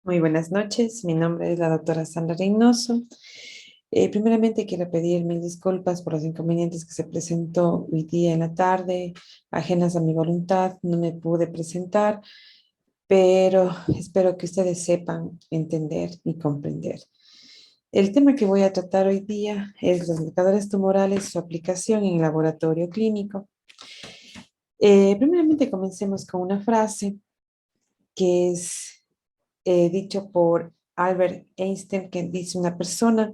Muy buenas noches, mi nombre es la doctora Sandra Reynoso. Primeramente quiero pedir mil disculpas por los inconvenientes que se presentó hoy día en la tarde, ajenas a mi voluntad, no me pude presentar, pero espero que ustedes sepan entender y comprender. El tema que voy a tratar hoy día es los marcadores tumorales, su aplicación en el laboratorio clínico. Primeramente comencemos con una frase que es dicho por Albert Einstein, que dice: una persona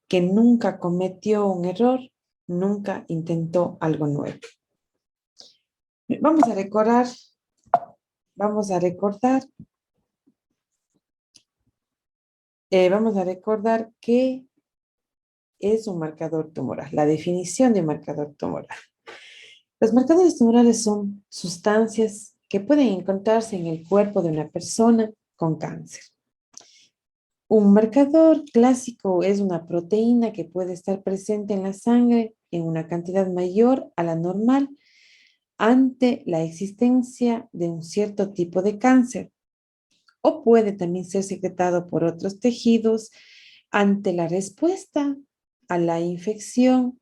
que nunca cometió un error, nunca intentó algo nuevo. Vamos a recordar, vamos a recordar, vamos a recordar qué es un marcador tumoral, la definición de un marcador tumoral. Los marcadores tumorales son sustancias que pueden encontrarse en el cuerpo de una persona con cáncer. Un marcador clásico es una proteína que puede estar presente en la sangre en una cantidad mayor a la normal ante la existencia de un cierto tipo de cáncer, o puede también ser secretado por otros tejidos ante la respuesta a la infección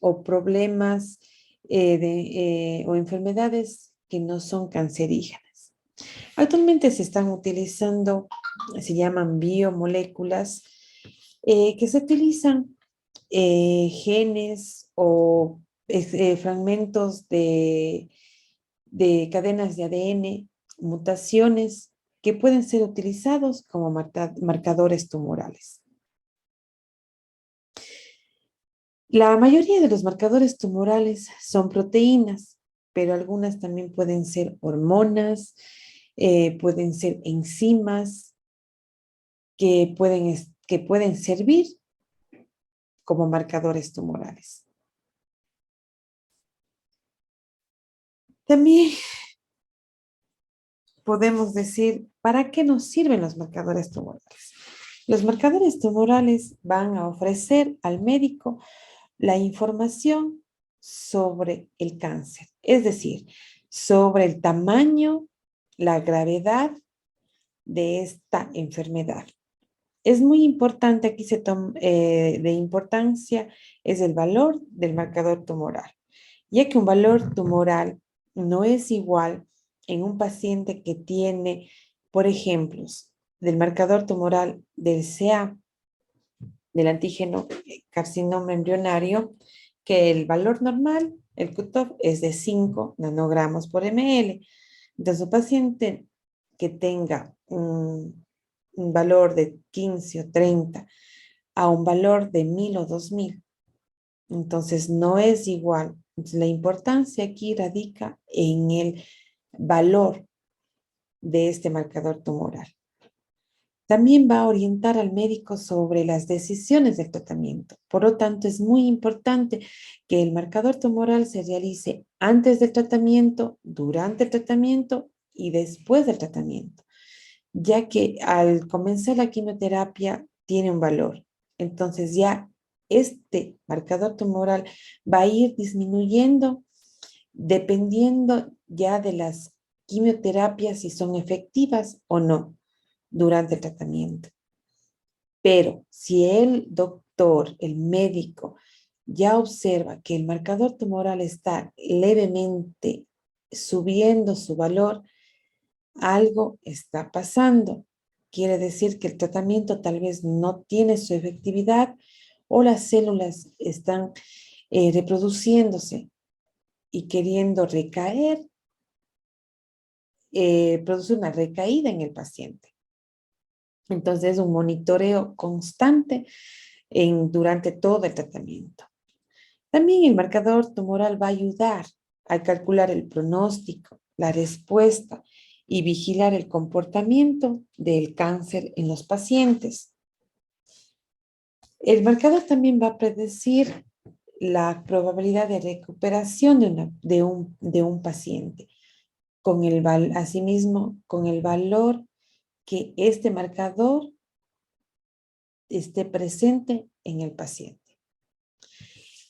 o problemas o enfermedades que no son cancerígenas. Actualmente se están utilizando, se llaman biomoléculas, que se utilizan genes o fragmentos de cadenas de ADN, mutaciones que pueden ser utilizados como marcadores tumorales. La mayoría de los marcadores tumorales son proteínas, pero algunas también pueden ser hormonas, pueden ser enzimas que pueden servir como marcadores tumorales. También podemos decir, ¿para qué nos sirven los marcadores tumorales? Los marcadores tumorales van a ofrecer al médico la información sobre el cáncer, es decir, sobre el tamaño, la gravedad de esta enfermedad. Es muy importante, aquí de importancia es el valor del marcador tumoral, ya que un valor tumoral no es igual en un paciente que tiene, por ejemplo, del marcador tumoral del CA, del antígeno carcinoma embrionario, que el valor normal, el cutoff, es de 5 nanogramos por ml. Entonces, un paciente que tenga un valor de 15 o 30 a un valor de 1000 o 2000, entonces no es igual. Entonces, la importancia aquí radica en el valor de este marcador tumoral. También va a orientar al médico sobre las decisiones del tratamiento. Por lo tanto, es muy importante que el marcador tumoral se realice antes del tratamiento, durante el tratamiento y después del tratamiento, ya que al comenzar la quimioterapia tiene un valor. Entonces ya este marcador tumoral va a ir disminuyendo dependiendo ya de las quimioterapias, si son efectivas o no durante el tratamiento. Pero si el doctor, el médico, ya observa que el marcador tumoral está levemente subiendo su valor, algo está pasando. Quiere decir que el tratamiento tal vez no tiene su efectividad o las células están reproduciéndose y queriendo recaer, produce una recaída en el paciente. Entonces, un monitoreo constante durante todo el tratamiento. También el marcador tumoral va a ayudar a calcular el pronóstico, la respuesta y vigilar el comportamiento del cáncer en los pacientes. El marcador también va a predecir la probabilidad de recuperación de un paciente, asimismo con el valor que este marcador esté presente en el paciente.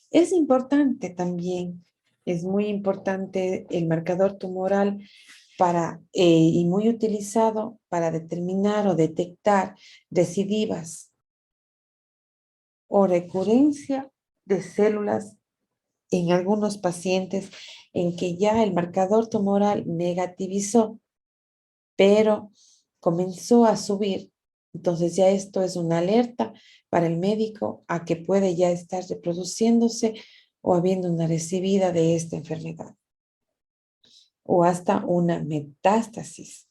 Es importante también, es muy importante el marcador tumoral y muy utilizado para determinar o detectar recidivas o recurrencia de células en algunos pacientes en que ya el marcador tumoral negativizó, pero comenzó a subir. Entonces ya esto es una alerta para el médico a que puede ya estar reproduciéndose o habiendo una recibida de esta enfermedad o hasta una metástasis.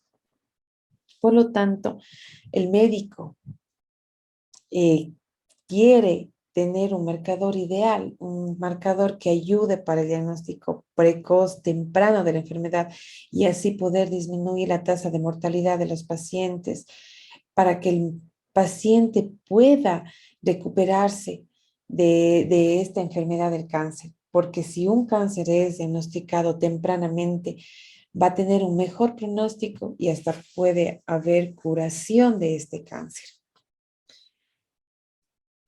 Por lo tanto, el médico eh, quiere tener un marcador ideal, un marcador que ayude para el diagnóstico precoz, temprano de la enfermedad y así poder disminuir la tasa de mortalidad de los pacientes para que el paciente pueda recuperarse de esta enfermedad del cáncer. Porque si un cáncer es diagnosticado tempranamente, va a tener un mejor pronóstico y hasta puede haber curación de este cáncer.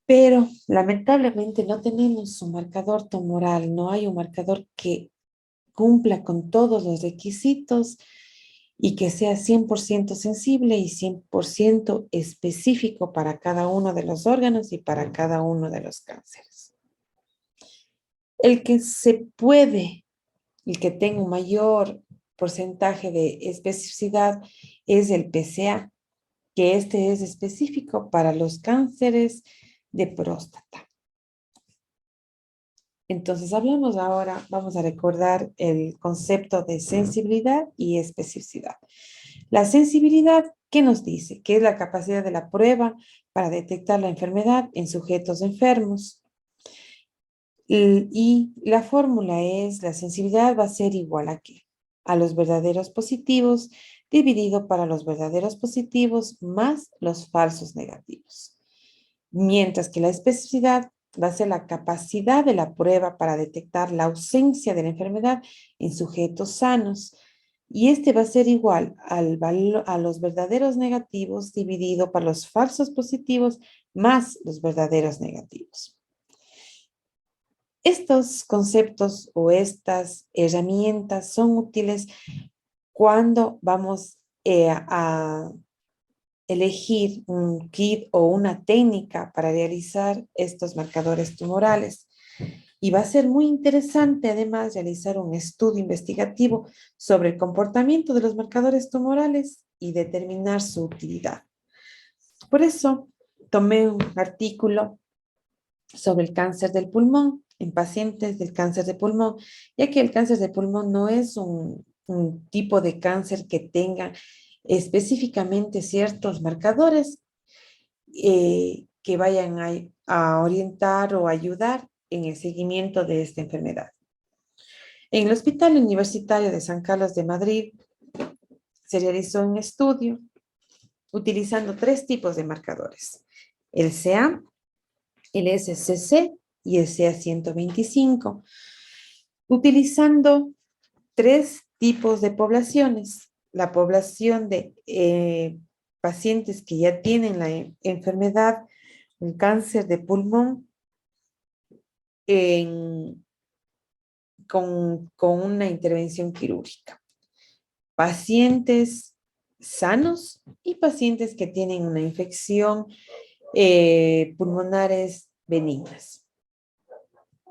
Pero lamentablemente no tenemos un marcador tumoral, no hay un marcador que cumpla con todos los requisitos y que sea 100% sensible y 100% específico para cada uno de los órganos y para cada uno de los cánceres. El que se puede, el que tenga un mayor porcentaje de especificidad es el PSA, que este es específico para los cánceres de próstata. Entonces hablamos ahora, vamos a recordar el concepto de sensibilidad y especificidad. La sensibilidad, ¿qué nos dice? Que es la capacidad de la prueba para detectar la enfermedad en sujetos enfermos. Y la fórmula es, la sensibilidad va a ser igual a ¿qué? A los verdaderos positivos dividido para los verdaderos positivos más los falsos negativos. Mientras que la especificidad va a ser la capacidad de la prueba para detectar la ausencia de la enfermedad en sujetos sanos. Y este va a ser igual a los verdaderos negativos dividido por los falsos positivos más los verdaderos negativos. Estos conceptos o estas herramientas son útiles cuando vamos a elegir un kit o una técnica para realizar estos marcadores tumorales. Y va a ser muy interesante además realizar un estudio investigativo sobre el comportamiento de los marcadores tumorales y determinar su utilidad. Por eso tomé un artículo sobre el cáncer del pulmón en pacientes del cáncer de pulmón, ya que el cáncer de pulmón no es un tipo de cáncer que tenga específicamente ciertos marcadores que vayan a orientar o ayudar en el seguimiento de esta enfermedad. En el Hospital Universitario de San Carlos de Madrid se realizó un estudio utilizando 3 tipos de marcadores: el CA, el SCC y el CA125, utilizando 3 tipos de poblaciones: la población de pacientes que ya tienen la enfermedad, un cáncer de pulmón con una intervención quirúrgica, pacientes sanos y pacientes que tienen una infección pulmonares benignas,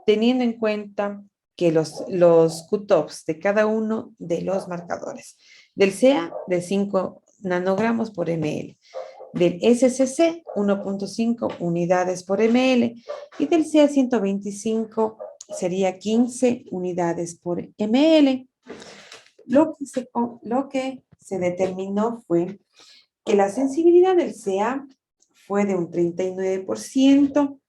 teniendo en cuenta que los cutoffs de cada uno de los marcadores, del CA de 5 nanogramos por ml, del SCC 1.5 unidades por ml y del CA 125 sería 15 unidades por ml. Lo que se determinó fue que la sensibilidad del CA fue de un 39%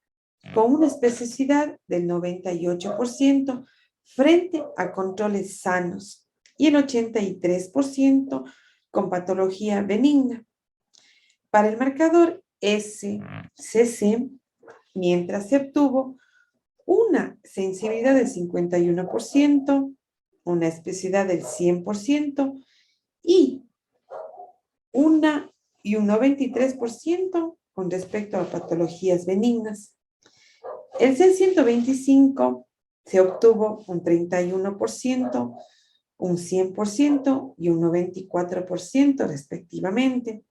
con una especificidad del 98% frente a controles sanos y el 83% con patología benigna. Para el marcador SCC, mientras se obtuvo una sensibilidad del 51%, una especificidad del 100% y un 93% con respecto a patologías benignas. El C125 se obtuvo un 31%, un 100% y un 94% respectivamente.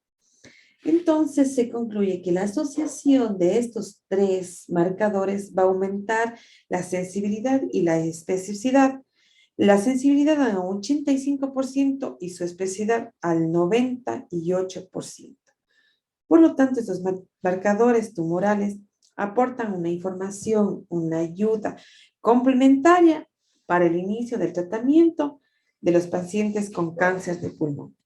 Entonces se concluye que la asociación de estos tres marcadores va a aumentar la sensibilidad y la especificidad. La sensibilidad al 85% y su especificidad al 98%. Por lo tanto, estos marcadores tumorales aportan una información, una ayuda complementaria para el inicio del tratamiento de los pacientes con cáncer de pulmón.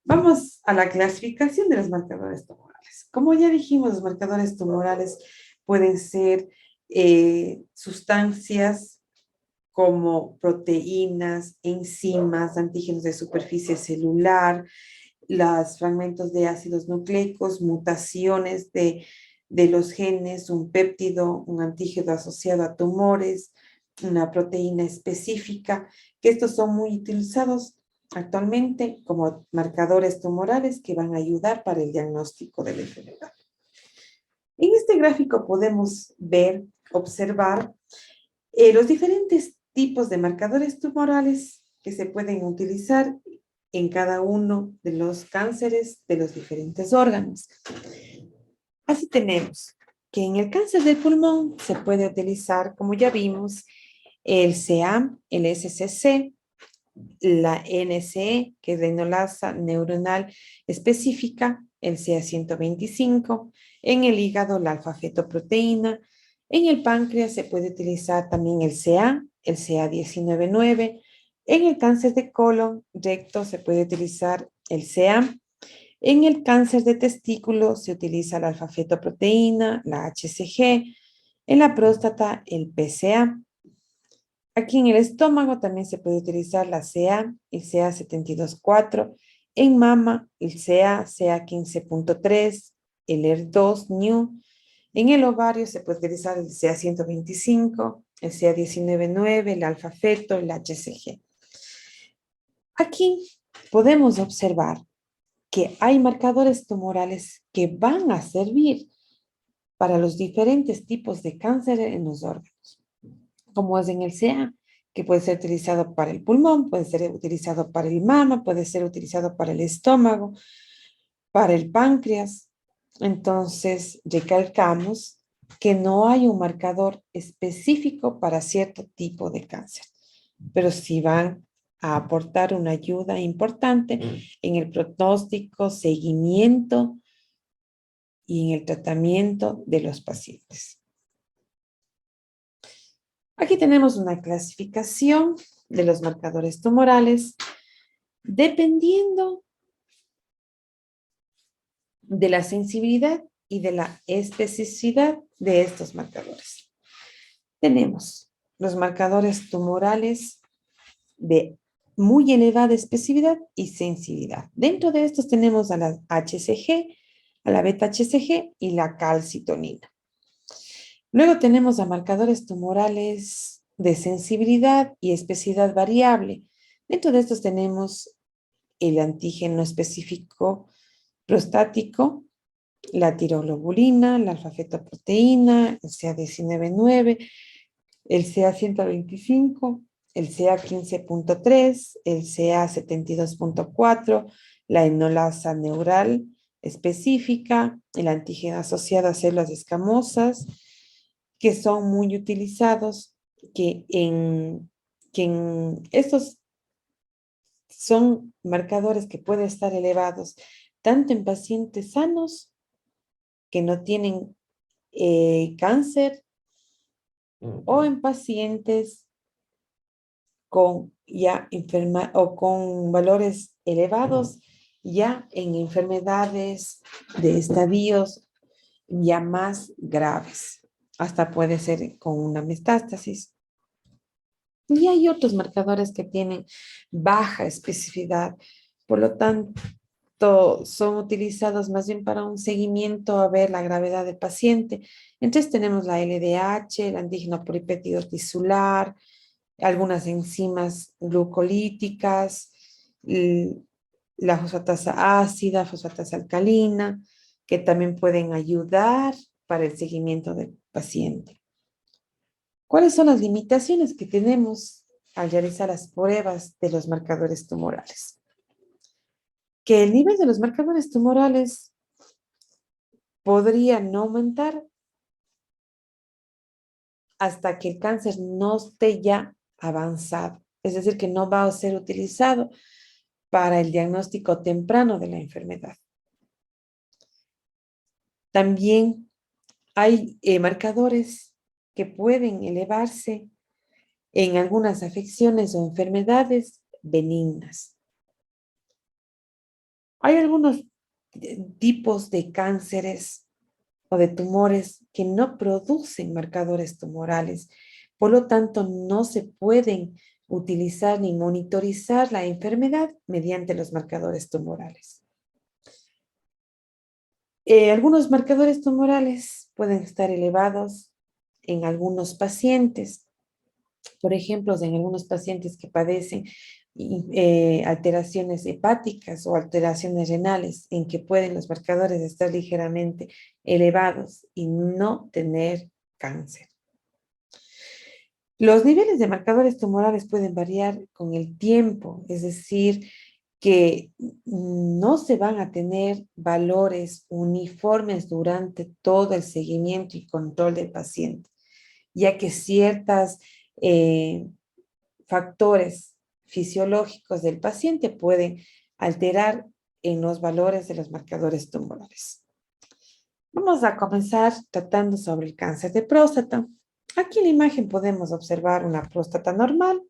Vamos a la clasificación de los marcadores tumorales. Como ya dijimos, los marcadores tumorales pueden ser sustancias como proteínas, enzimas, antígenos de superficie celular, los fragmentos de ácidos nucleicos, mutaciones de los genes, un péptido, un antígeno asociado a tumores, una proteína específica, que estos son muy utilizados actualmente como marcadores tumorales que van a ayudar para el diagnóstico de la enfermedad. En este gráfico podemos ver, observar los diferentes tipos de marcadores tumorales que se pueden utilizar en cada uno de los cánceres de los diferentes órganos. Así tenemos que en el cáncer del pulmón se puede utilizar, como ya vimos, el CA, el SCC, la NCE, que es la enolasa neuronal específica, el CA125, en el hígado la alfa-fetoproteína, en el páncreas se puede utilizar también el CA199, en el cáncer de colon recto se puede utilizar el CA, en el cáncer de testículo se utiliza la alfa-fetoproteína, la HCG, en la próstata el PCA. Aquí en el estómago también se puede utilizar la CA, el CA724, en mama el CA15.3, el ER2-NEW, en el ovario se puede utilizar el CA125, el CA19-9, el alfa-feto, el HCG. Aquí podemos observar que hay marcadores tumorales que van a servir para los diferentes tipos de cáncer en los órganos, como es en el CA, que puede ser utilizado para el pulmón, puede ser utilizado para el mama, puede ser utilizado para el estómago, para el páncreas. Entonces, recalcamos que no hay un marcador específico para cierto tipo de cáncer, pero sí van a aportar una ayuda importante en el pronóstico, seguimiento y en el tratamiento de los pacientes. Aquí tenemos una clasificación de los marcadores tumorales dependiendo de la sensibilidad y de la especificidad de estos marcadores. Tenemos los marcadores tumorales de muy elevada especificidad y sensibilidad. Dentro de estos tenemos a la HCG, a la beta-HCG y la calcitonina. Luego tenemos a marcadores tumorales de sensibilidad y especificidad variable. Dentro de estos tenemos el antígeno específico prostático, la tiroglobulina, la alfa-fetoproteína, el CA19-9, el CA125, el CA15.3, el CA72.4, la enolasa neural específica, el antígeno asociado a células escamosas, que son muy utilizados, que en estos son marcadores que pueden estar elevados tanto en pacientes sanos que no tienen cáncer o en pacientes con ya o con valores elevados ya en enfermedades de estadios ya más graves. Hasta puede ser con una metástasis. Y hay otros marcadores que tienen baja especificidad, por lo tanto, son utilizados más bien para un seguimiento a ver la gravedad del paciente. Entonces tenemos la LDH, el antígeno polipéptido tisular, algunas enzimas glucolíticas, la fosfatasa ácida, fosfatasa alcalina, que también pueden ayudar para el seguimiento del paciente. ¿Cuáles son las limitaciones que tenemos al realizar las pruebas de los marcadores tumorales. Que el nivel de los marcadores tumorales podría no aumentar hasta que el cáncer no esté ya avanzado, es decir, que no va a ser utilizado para el diagnóstico temprano de la enfermedad. También hay marcadores que pueden elevarse en algunas afecciones o enfermedades benignas. Hay algunos tipos de cánceres o de tumores que no producen marcadores tumorales. Por lo tanto, no se pueden utilizar ni monitorizar la enfermedad mediante los marcadores tumorales. Algunos marcadores tumorales pueden estar elevados en algunos pacientes. Por ejemplo, en algunos pacientes que padecen alteraciones hepáticas o alteraciones renales, en que pueden los marcadores estar ligeramente elevados y no tener cáncer. Los niveles de marcadores tumorales pueden variar con el tiempo, es decir, que no se van a tener valores uniformes durante todo el seguimiento y control del paciente, ya que ciertos factores fisiológicos del paciente pueden alterar en los valores de los marcadores tumorales. Vamos a comenzar tratando sobre el cáncer de próstata. Aquí en la imagen podemos observar una próstata normal,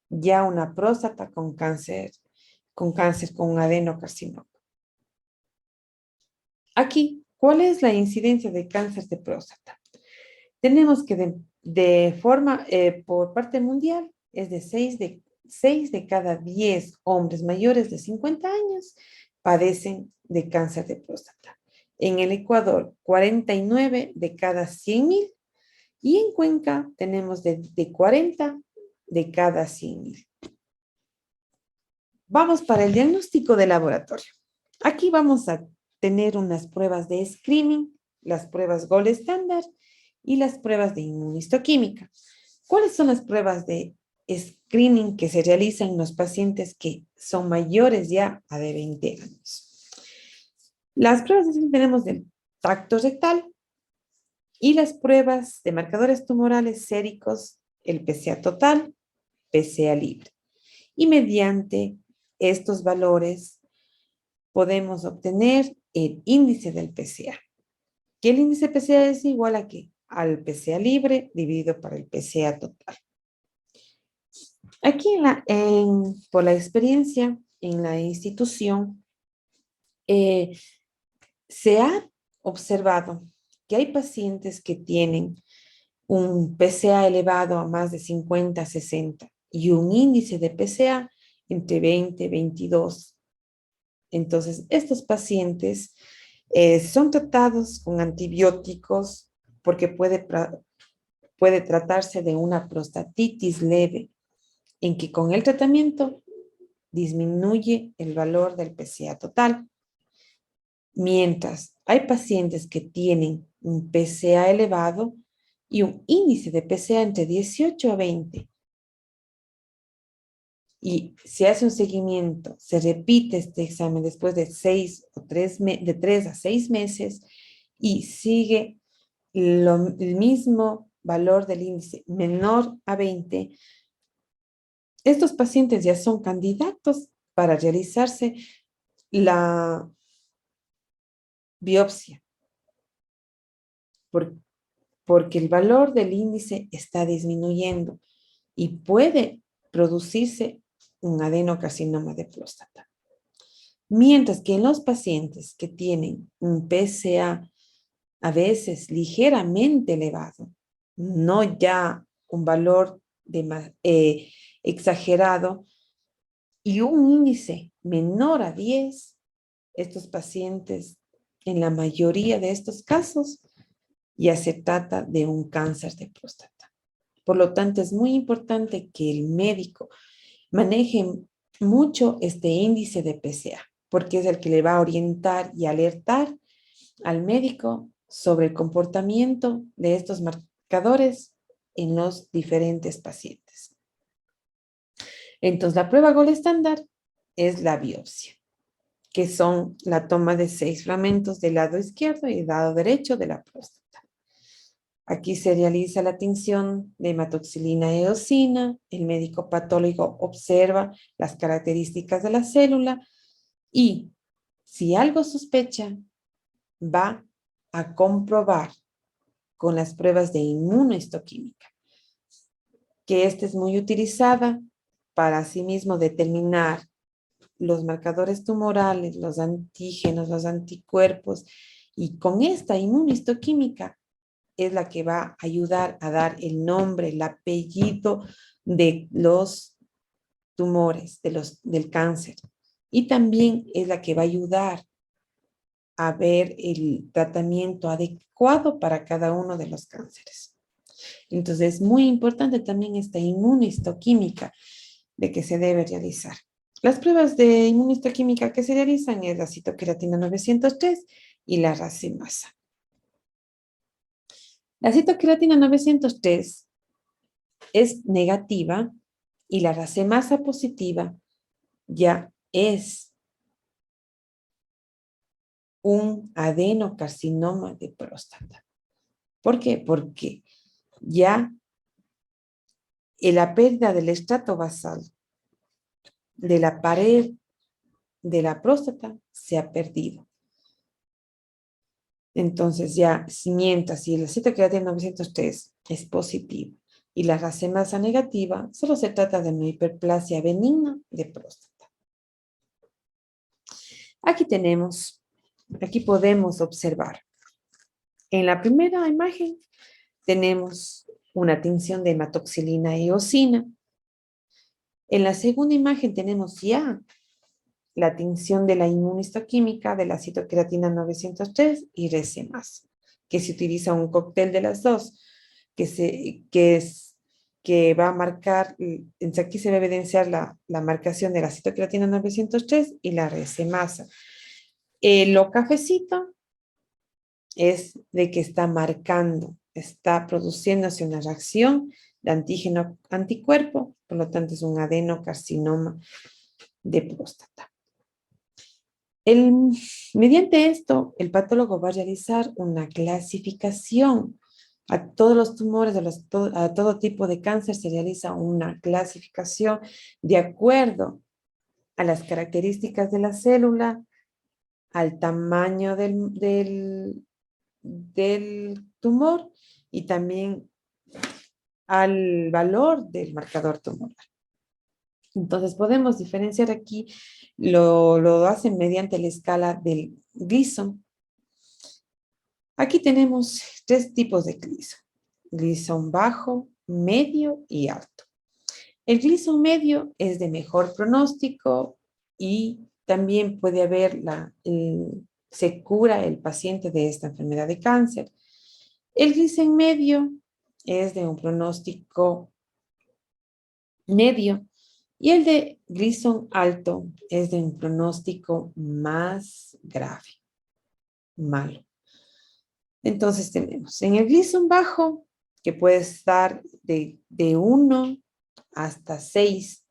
ya una próstata con cáncer con un adenocarcinoma. Aquí, ¿cuál es la incidencia de cáncer de próstata? Tenemos que por parte mundial es de 6 de cada 10 hombres mayores de 50 años padecen de cáncer de próstata. En el Ecuador, 49 de cada 100,000 y en Cuenca tenemos de 40 de cada 100,000. Vamos para el diagnóstico de laboratorio. Aquí vamos a tener unas pruebas de screening, las pruebas Gold Standard y las pruebas de inmunistoquímica. ¿Cuáles son las pruebas de screening que se realizan en los pacientes que son mayores ya a de 20 años? Las pruebas de screening tenemos del tracto rectal y las pruebas de marcadores tumorales séricos, el PSA total, PSA libre. Y mediante estos valores podemos obtener el índice del PSA. Que el índice PSA es igual a ¿qué? Al PSA libre dividido por el PSA total. Aquí por la experiencia en la institución, se ha observado que hay pacientes que tienen un PSA elevado a más de 50, 60 y un índice de PSA entre 20, 22. Entonces, estos pacientes son tratados con antibióticos porque puede tratarse de una prostatitis leve, en que con el tratamiento disminuye el valor del PSA total. Mientras hay pacientes que tienen un PSA elevado y un índice de PSA entre 18 a 20, y se hace un seguimiento, se repite este examen después de 3 a 6 meses y sigue el mismo valor del índice menor a 20, estos pacientes ya son candidatos para realizarse la biopsia, porque el valor del índice está disminuyendo y puede producirse un adenocarcinoma de próstata. Mientras que en los pacientes que tienen un PSA a veces ligeramente elevado, no ya un valor exagerado, y un índice menor a 10, estos pacientes, en la mayoría de estos casos, ya se trata de un cáncer de próstata. Por lo tanto, es muy importante que el médico maneje mucho este índice de PSA, porque es el que le va a orientar y alertar al médico sobre el comportamiento de estos marcadores en los diferentes pacientes. Entonces, la prueba gold estándar es la biopsia, que son la toma de 6 fragmentos del lado izquierdo y del lado derecho de la próstata. Aquí se realiza la tinción de hematoxilina e eosina, el médico patólogo observa las características de la célula y si algo sospecha, va a comprobar con las pruebas de inmunohistoquímica, que esta es muy utilizada para asimismo determinar los marcadores tumorales, los antígenos, los anticuerpos, y con esta inmunohistoquímica es la que va a ayudar a dar el nombre, el apellido de los tumores, del cáncer. Y también es la que va a ayudar a ver el tratamiento adecuado para cada uno de los cánceres. Entonces, es muy importante también esta inmunohistoquímica de que se debe realizar. Las pruebas de inmunohistoquímica que se realizan es la citoqueratina 903 y la racemasa. La citoqueratina 903 es negativa y la racemasa positiva ya es un adenocarcinoma de próstata. ¿Por qué? Porque ya la pérdida del estrato basal de la pared de la próstata se ha perdido. Entonces ya, mientras si el citoqueratina 903 es positivo y la racemasa negativa, solo se trata de una hiperplasia benigna de próstata. Aquí podemos observar. En la primera imagen tenemos una tinción de hematoxilina e eosina. En la segunda imagen tenemos ya la tinción de la inmunohistoquímica de la citoqueratina 903 y racemasa, que se utiliza un cóctel de las dos, que va a marcar, aquí se va a evidenciar la marcación de la citoqueratina 903 y la racemasa. Lo cafecito es de que está marcando, está produciéndose una reacción de antígeno anticuerpo, por lo tanto es un adenocarcinoma de próstata. Mediante esto, el patólogo va a realizar una clasificación. A todos los tumores, a todo tipo de cáncer se realiza una clasificación de acuerdo a las características de la célula, al tamaño del tumor y también al valor del marcador tumoral. Entonces podemos diferenciar aquí, lo hacen mediante la escala del Gleason. Aquí tenemos 3 tipos de Gleason. Gleason bajo, medio y alto. El Gleason medio es de mejor pronóstico y también puede haber se cura el paciente de esta enfermedad de cáncer. El Gleason medio es de un pronóstico medio y el de Gleason alto es de un pronóstico más grave, malo. Entonces tenemos en el Gleason bajo, que puede estar de 1 hasta 6.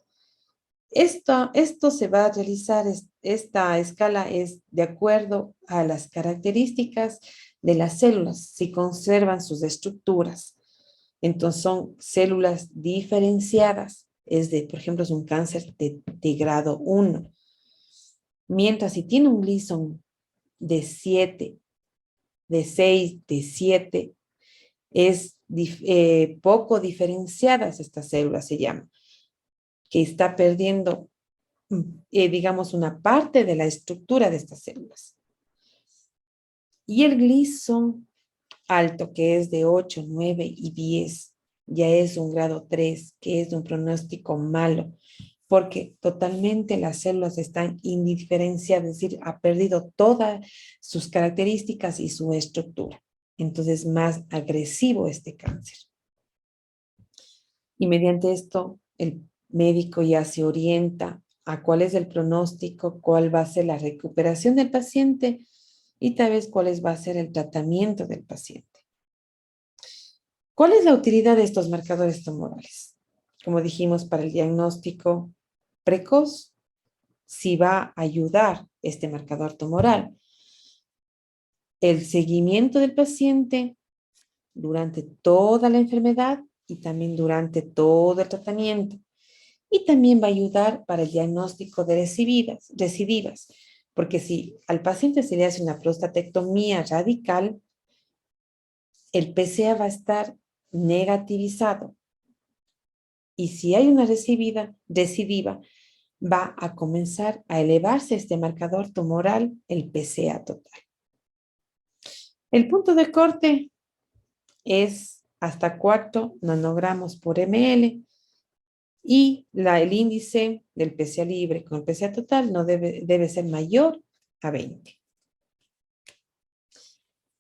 Esto se va a realizar, esta escala es de acuerdo a las características de las células, si conservan sus estructuras. Entonces son células diferenciadas, por ejemplo, es un cáncer de grado 1. Mientras si tiene un Gleason de 7, de 6, de 7, es poco diferenciadas estas células, se llama, que está perdiendo, digamos, una parte de la estructura de estas células. Y el Gleason alto, que es de 8, 9 y 10, ya es un grado 3, que es un pronóstico malo, porque totalmente las células están indiferenciadas, es decir, ha perdido todas sus características y su estructura. Entonces, más agresivo este cáncer. Y mediante esto, el médico ya se orienta a cuál es el pronóstico, cuál va a ser la recuperación del paciente y tal vez cuál va a ser el tratamiento del paciente. ¿Cuál es la utilidad de estos marcadores tumorales? Como dijimos, para el diagnóstico precoz, si va a ayudar este marcador tumoral. El seguimiento del paciente durante toda la enfermedad y también durante todo el tratamiento. Y también va a ayudar para el diagnóstico de recidivas, porque si al paciente se le hace una prostatectomía radical, el PSA va a estar negativizado. Y si hay una recidiva, va a comenzar a elevarse este marcador tumoral, el PSA total. El punto de corte es hasta 4 nanogramos por ml y el índice del PSA libre con el PSA total no debe ser mayor a 20.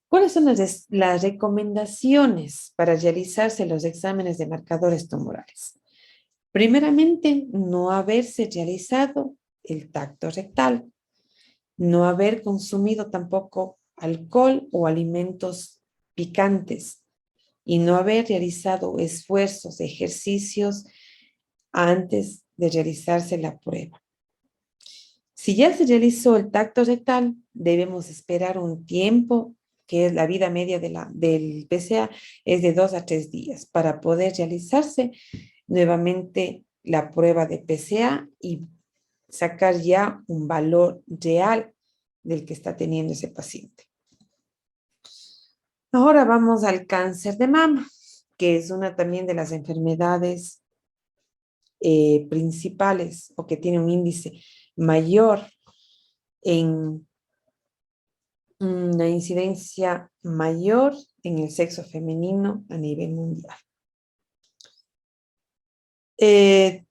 ¿Cuáles son las recomendaciones para realizarse los exámenes de marcadores tumorales? Primeramente, no haberse realizado el tacto rectal, no haber consumido tampoco alcohol o alimentos picantes y no haber realizado esfuerzos, ejercicios antes de realizarse la prueba. Si ya se realizó el tacto rectal, debemos esperar un tiempo, que es la vida media del PSA, es de 2 a 3 días, para poder realizarse nuevamente la prueba de PSA y sacar ya un valor real del que está teniendo ese paciente. Ahora vamos al cáncer de mama, que es una también de las enfermedades principales o que tiene un índice mayor en una incidencia mayor en el sexo femenino a nivel mundial.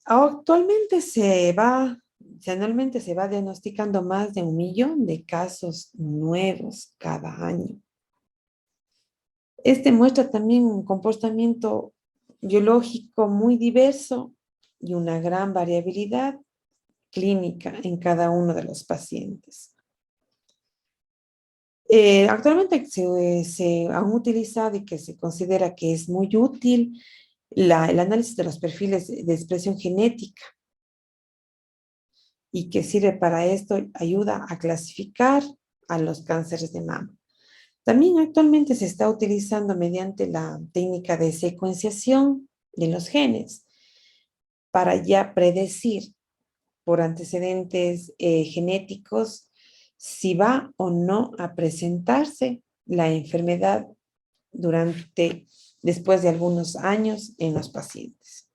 Actualmente anualmente se va diagnosticando más de 1 millón de casos nuevos cada año. Este muestra también un comportamiento biológico muy diverso y una gran variabilidad clínica en cada uno de los pacientes. Actualmente se han utilizado y que se considera que es muy útil el análisis de los perfiles de expresión genética y que sirve para esto, ayuda a clasificar a los cánceres de mama. También actualmente se está utilizando mediante la técnica de secuenciación de los genes para ya predecir por antecedentes genéticos si va o no a presentarse la enfermedad después de algunos años en los pacientes.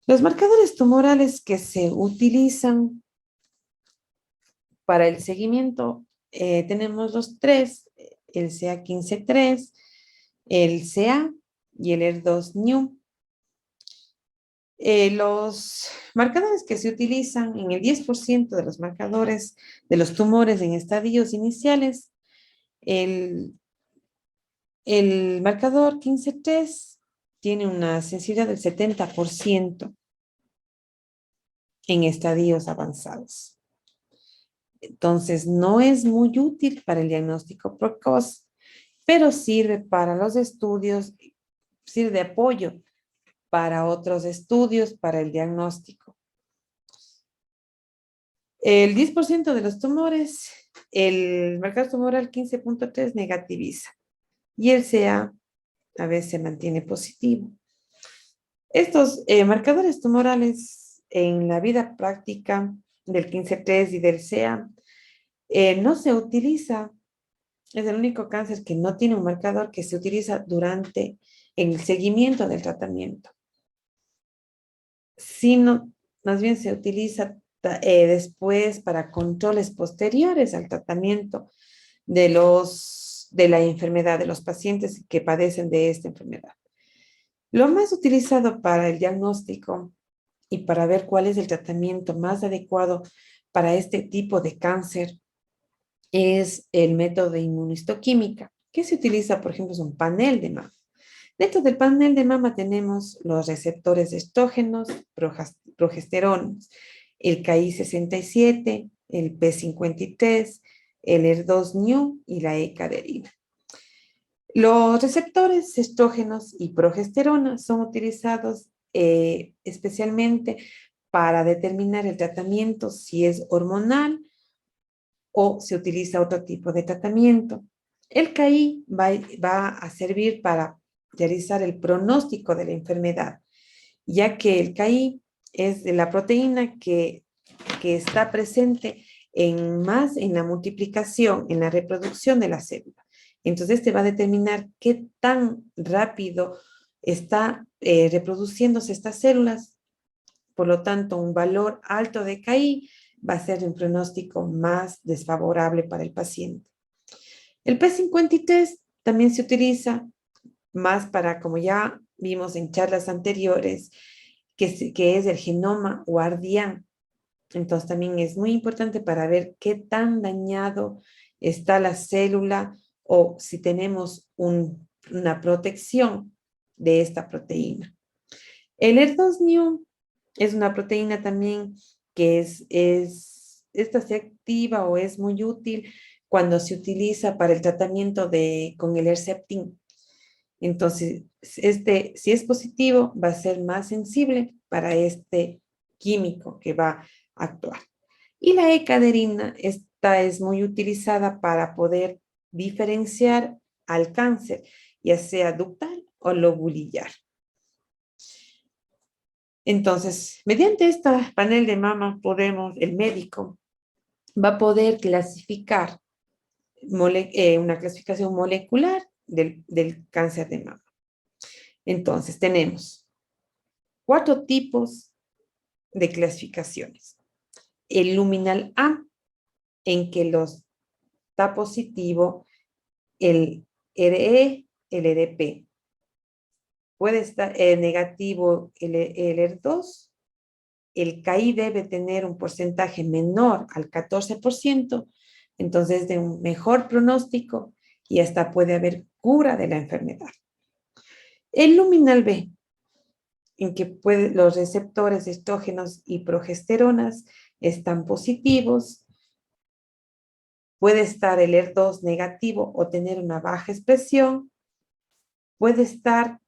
Los marcadores tumorales que se utilizan para el seguimiento tenemos los 3, el CA15-3, el CA y el ER2-NEW. Los marcadores que se utilizan en el 10% de los marcadores de los tumores en estadios iniciales, el marcador 15-3 tiene una sensibilidad del 70% en estadios avanzados. Entonces, no es muy útil para el diagnóstico precoz, pero sirve para los estudios, sirve de apoyo para otros estudios, para el diagnóstico. El 10% de los tumores, el marcador tumoral 15.3 negativiza y el CA a veces se mantiene positivo. Estos marcadores tumorales en la vida práctica del 15.3 y del CA no se utiliza, es el único cáncer que no tiene un marcador que se utiliza durante el seguimiento del tratamiento, sino más bien se utiliza después para controles posteriores al tratamiento de la enfermedad, de los pacientes que padecen de esta enfermedad. Lo más utilizado para el diagnóstico y para ver cuál es el tratamiento más adecuado para este tipo de cáncer es el método de inmunohistoquímica, que se utiliza, por ejemplo, es un panel de mama. Dentro del panel de mama tenemos los receptores de estrógenos, progesteronas, el Ki67, el P53, el ER2-NEW y la E-caderina. Los receptores estrógenos y progesterona son utilizados especialmente para determinar el tratamiento, si es hormonal o se utiliza otro tipo de tratamiento. El KI va a servir para realizar el pronóstico de la enfermedad, ya que el KI es de la proteína que está presente más en la multiplicación, en la reproducción de la célula. Entonces, este va a determinar qué tan rápido está reproduciéndose estas células. Por lo tanto, un valor alto de KI va a ser un pronóstico más desfavorable para el paciente. El P53 también se utiliza más para, como ya vimos en charlas anteriores, que es el genoma guardián. Entonces también es muy importante para ver qué tan dañado está la célula o si tenemos una protección de esta proteína. El HER2-Neu es una proteína también que esta se activa o es muy útil cuando se utiliza para el tratamiento con el Herceptin. Entonces, si es positivo, va a ser más sensible para este químico que va a actuar. Y la ecaderina, esta es muy utilizada para poder diferenciar al cáncer, ya sea ductal o lobulillar. Entonces, mediante este panel de mama, el médico va a poder clasificar una clasificación molecular del cáncer de mama. Entonces, tenemos 4 tipos de clasificaciones. El luminal A, en que está positivo el RE, el RP. Puede estar negativo el ER2. El KI debe tener un porcentaje menor al 14%, entonces de un mejor pronóstico y hasta puede haber cura de la enfermedad. El luminal B, en que los receptores de estrógenos y progesteronas están positivos. Puede estar el ER2 negativo o tener una baja expresión. Puede estar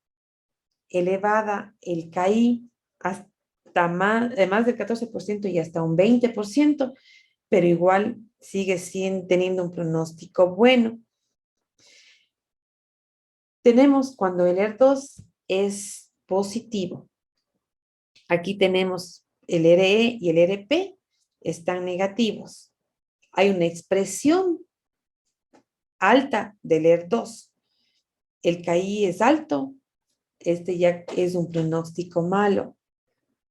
elevada el KI hasta más del 14% y hasta un 20%, pero igual sigue teniendo un pronóstico bueno. Tenemos cuando el ER2 es positivo. Aquí tenemos el RE y el RP están negativos. Hay una expresión alta del ER2. El KI es alto. Este ya es un pronóstico malo.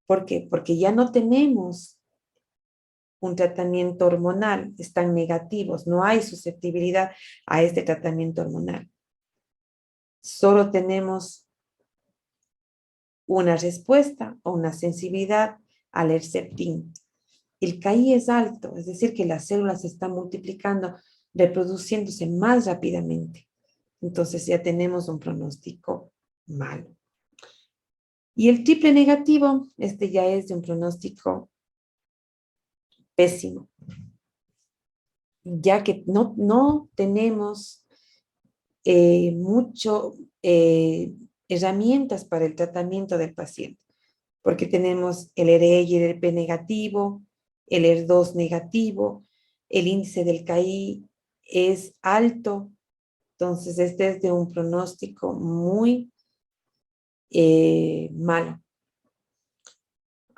¿Por qué? Porque ya no tenemos un tratamiento hormonal. Están negativos. No hay susceptibilidad a este tratamiento hormonal. Solo tenemos una respuesta o una sensibilidad al Herceptin. El KI es alto, es decir, que las células se están multiplicando, reproduciéndose más rápidamente. Entonces ya tenemos un pronóstico malo. Y el triple negativo, este ya es de un pronóstico pésimo, ya que no tenemos mucho herramientas para el tratamiento del paciente, porque tenemos el RE y el RP negativo, el ER2 negativo, el índice del KI es alto, entonces este es de un pronóstico muy malo.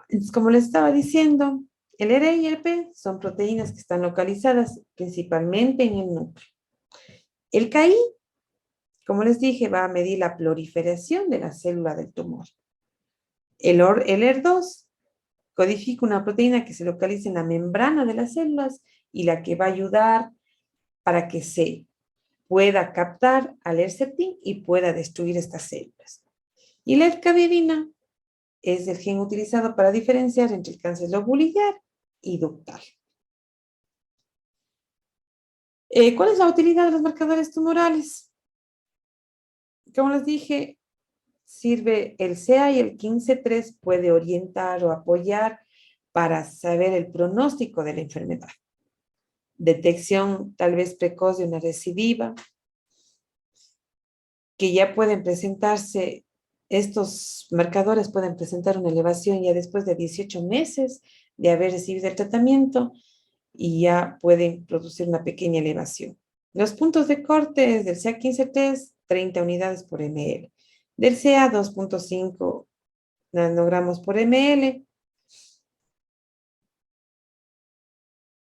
Entonces, como les estaba diciendo, el RE y el RP son proteínas que están localizadas principalmente en el núcleo. El KI, como les dije, va a medir la proliferación de la célula del tumor. El ER2 codifica una proteína que se localiza en la membrana de las células y la que va a ayudar para que se pueda captar al Herceptin y pueda destruir estas células. Y la ercadirina es el gen utilizado para diferenciar entre el cáncer lobulillar y ductal. ¿Cuál es la utilidad de los marcadores tumorales? Como les dije, sirve el CA y el 15-3 puede orientar o apoyar para saber el pronóstico de la enfermedad. Detección tal vez precoz de una recidiva, que ya pueden presentarse estos marcadores pueden presentar una elevación ya después de 18 meses de haber recibido el tratamiento y ya pueden producir una pequeña elevación. Los puntos de corte es del CA15-3, 30 unidades por ml. Del CA 2.5 nanogramos por ml.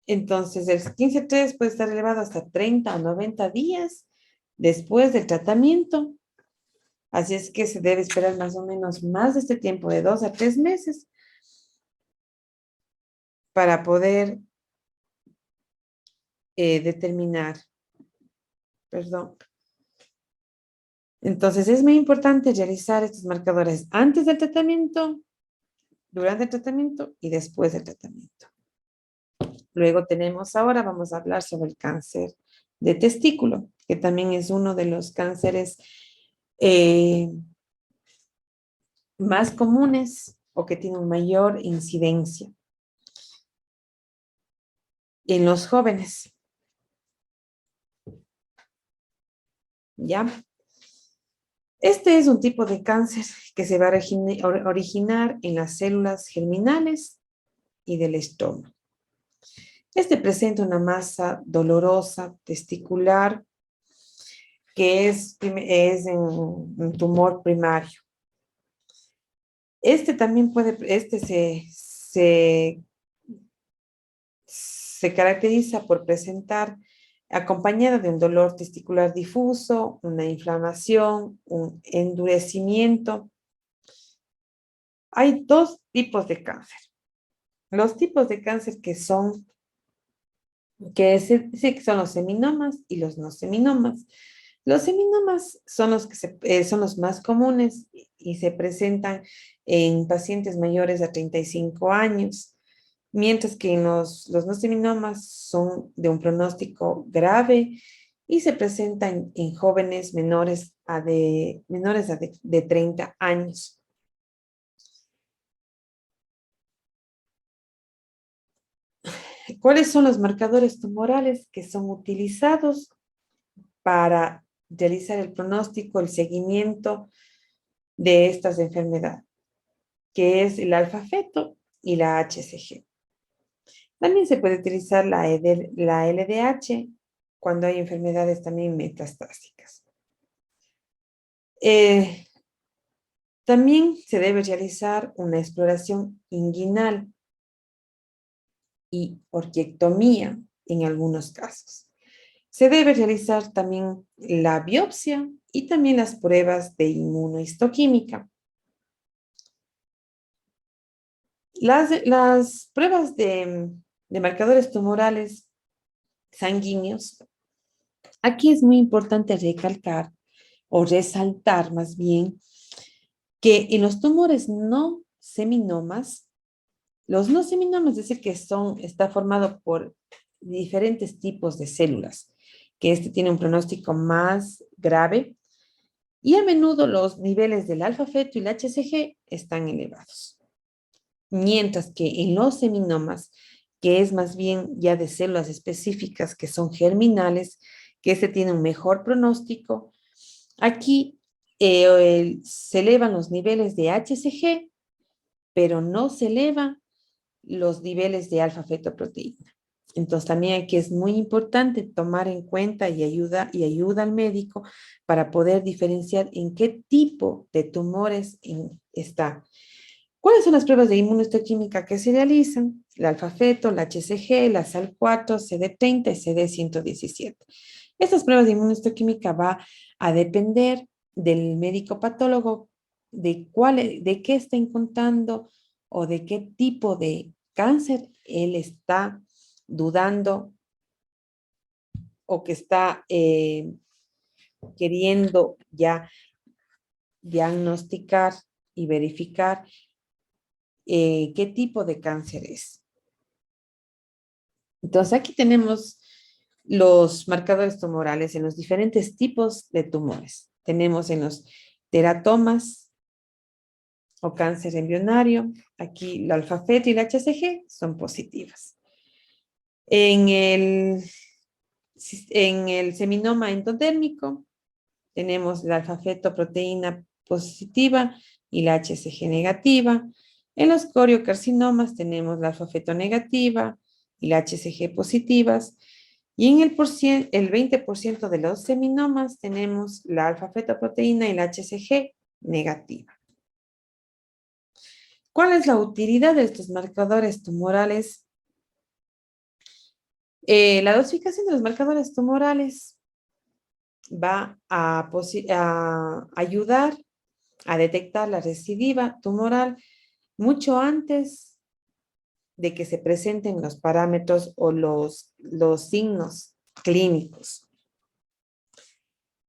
Entonces, el 15-3 puede estar elevado hasta 30 o 90 días después del tratamiento. Así es que se debe esperar más o menos más de este tiempo, de 2 a 3 meses, para poder determinar, perdón. Entonces, es muy importante realizar estos marcadores antes del tratamiento, durante el tratamiento y después del tratamiento. Luego tenemos ahora, vamos a hablar sobre el cáncer de testículo, que también es uno de los cánceres más comunes o que tienen mayor incidencia en los jóvenes. ¿Ya? Este es un tipo de cáncer que se va a originar en las células germinales y del estómago. Este presenta una masa dolorosa testicular que es un tumor primario. Este también se caracteriza por presentar acompañada de un dolor testicular difuso, una inflamación, un endurecimiento. Hay dos tipos de cáncer. Los tipos de cáncer que son los seminomas y los no seminomas. Los seminomas son son los más comunes y se presentan en pacientes mayores de 35 años, mientras que los no seminomas son de un pronóstico grave y se presentan en jóvenes menores de 30 años. ¿Cuáles son los marcadores tumorales que son utilizados para realizar el pronóstico, el seguimiento de estas enfermedades? Que es el alfa-feto y la HCG. También se puede utilizar la LDH cuando hay enfermedades también metastásicas. También se debe realizar una exploración inguinal y orquiectomía en algunos casos. Se debe realizar también la biopsia y también las pruebas de inmunohistoquímica. Las pruebas de marcadores tumorales sanguíneos, aquí es muy importante recalcar o resaltar más bien que en los tumores no seminomas, los no seminomas, es decir, que está formado por diferentes tipos de células, que este tiene un pronóstico más grave y a menudo los niveles del alfa-feto y el HCG están elevados. Mientras que en los seminomas, que es más bien ya de células específicas que son germinales, que este tiene un mejor pronóstico, aquí se elevan los niveles de HCG, pero no se elevan los niveles de alfa-fetoproteína. Entonces también aquí es muy importante tomar en cuenta y ayuda al médico para poder diferenciar en qué tipo de tumores está. ¿Cuáles son las pruebas de inmunohistoquímica que se realizan? El alfa-feto, la HCG, la SAL4, CD30 y CD117. Estas pruebas de inmunohistoquímica va a depender del médico patólogo de qué está encontrando o de qué tipo de cáncer él está dudando o que está queriendo ya diagnosticar y verificar qué tipo de cáncer es. Entonces aquí tenemos los marcadores tumorales en los diferentes tipos de tumores. Tenemos en los teratomas o cáncer embrionario. Aquí el alfa-feto y el HCG son positivas. En el seminoma endodérmico tenemos la alfa-fetoproteína positiva y la HCG negativa. En los coriocarcinomas tenemos la alfa-fetonegativa y la HCG positivas. Y en el 20% de los seminomas tenemos la alfa-fetoproteína y la HCG negativa. ¿Cuál es la utilidad de estos marcadores tumorales? La dosificación de los marcadores tumorales va a ayudar a detectar la recidiva tumoral mucho antes de que se presenten los parámetros o los signos clínicos.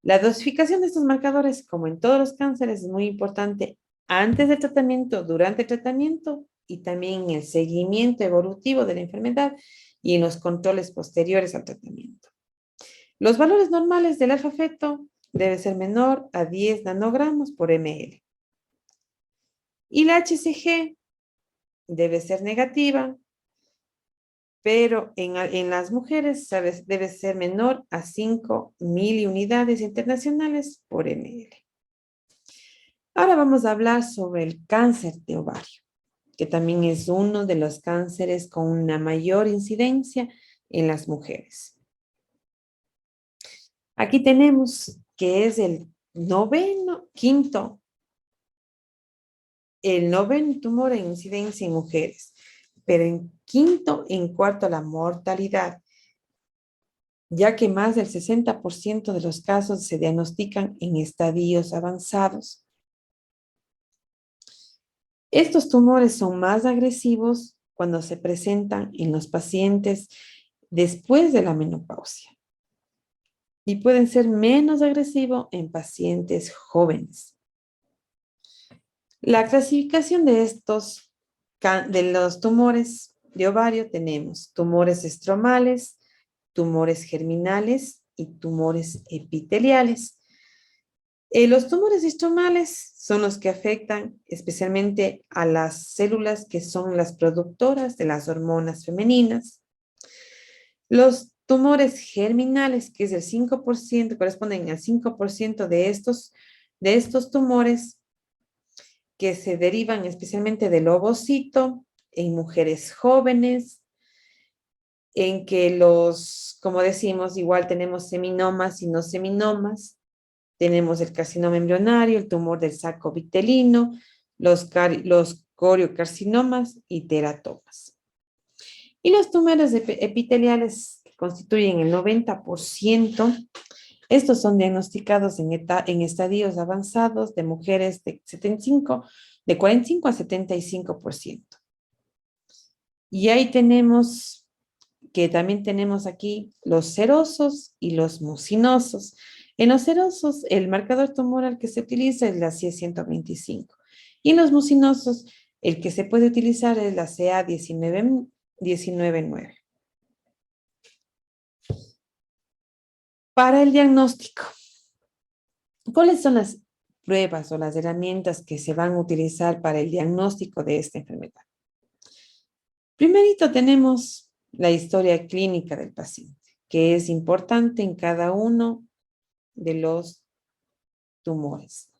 La dosificación de estos marcadores, como en todos los cánceres, es muy importante antes del tratamiento, durante el tratamiento y también en el seguimiento evolutivo de la enfermedad y en los controles posteriores al tratamiento. Los valores normales del alfa-feto debe ser menor a 10 nanogramos por ml. Y la HCG debe ser negativa, pero en las mujeres debe ser menor a 5 miliunidades internacionales por ml. Ahora vamos a hablar sobre el cáncer de ovario, que también es uno de los cánceres con una mayor incidencia en las mujeres. Aquí tenemos que es el noveno tumor en incidencia en mujeres, pero en cuarto la mortalidad, ya que más del 60% de los casos se diagnostican en estadios avanzados. Estos tumores son más agresivos cuando se presentan en los pacientes después de la menopausia y pueden ser menos agresivos en pacientes jóvenes. La clasificación de los tumores de ovario tenemos tumores estromales, tumores germinales y tumores epiteliales. Los tumores estromales son los que afectan especialmente a las células que son las productoras de las hormonas femeninas. Los tumores germinales, que es el 5%, corresponden al 5% de estos tumores que se derivan especialmente del ovocito en mujeres jóvenes, en que como decimos, igual tenemos seminomas y no seminomas. Tenemos el carcinoma embrionario, el tumor del saco vitelino, los coriocarcinomas y teratomas. Y los tumores epiteliales que constituyen el 90%, estos son diagnosticados en estadios avanzados de mujeres de 45 a 75%. Y ahí tenemos que también tenemos aquí los serosos y los mucinosos. En los serosos, el marcador tumoral que se utiliza es la CA-125. Y en los mucinosos, el que se puede utilizar es la CA-19-9. Para el diagnóstico, ¿cuáles son las pruebas o las herramientas que se van a utilizar para el diagnóstico de esta enfermedad? Primerito tenemos la historia clínica del paciente, que es importante en cada uno de los tumores.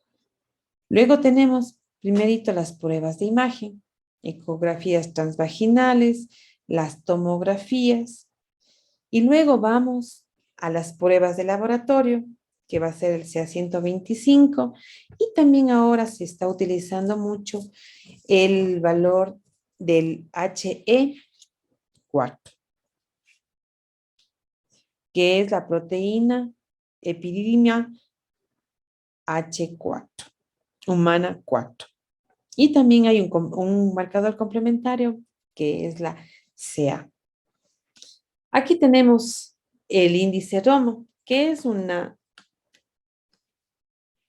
Luego tenemos primerito las pruebas de imagen, ecografías transvaginales, las tomografías, y luego vamos a las pruebas de laboratorio, que va a ser el CA-125, y también ahora se está utilizando mucho el valor del HE4, que es la proteína epididimia H4, humana 4. Y también hay un marcador complementario que es la CA. Aquí tenemos el índice ROMO, que